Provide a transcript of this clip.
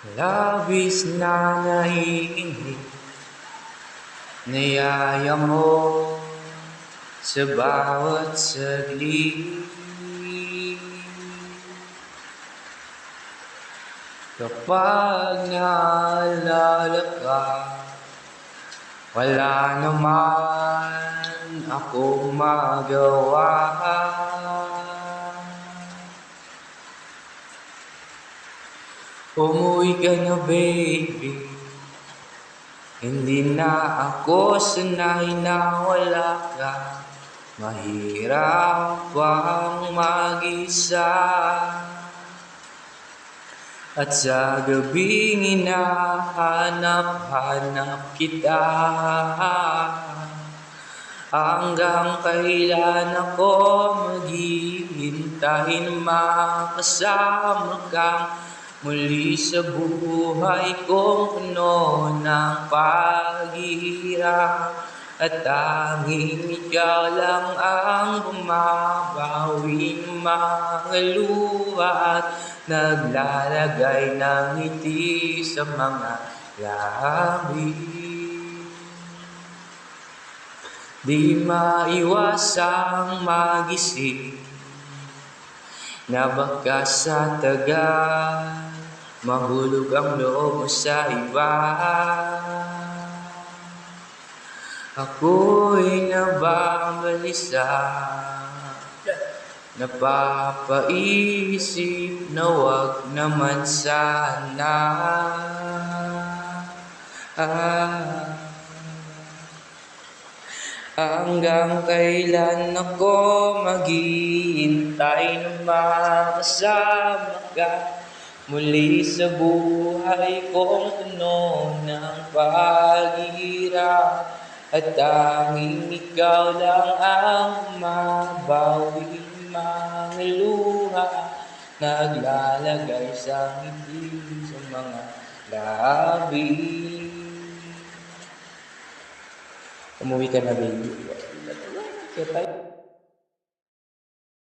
Labis na naiinip, niyaya mo sa bawat saglit. Kapag naalala ka, wala naman akong magawa. Umuwi ka na baby, hindi na ako sanay na wala ka. Mahirap ang mag-isa, at sa gabing hinahanap-hanap kita. Hanggang kailan ako maghihintay na makasama kang muli sa buhay kong puno ng paghihirap. At tanging ikaw lang ang bumabawi ng mga luha at naglalagay ng ngiti sa mga labi. Di maiwasang magising na baka sa tagal mahulog ang loob mo sa iba. Ako'y nababalisa, napapaisip na wag naman sana. Hanggang kailan ako maghihintay na makasama ka muli sa buhay kong puno ng paghihirap. At tanging ikaw lang ang mabawi mga luha, naglalagay sa ngiti sa mga labi. Umuwi ka na baby.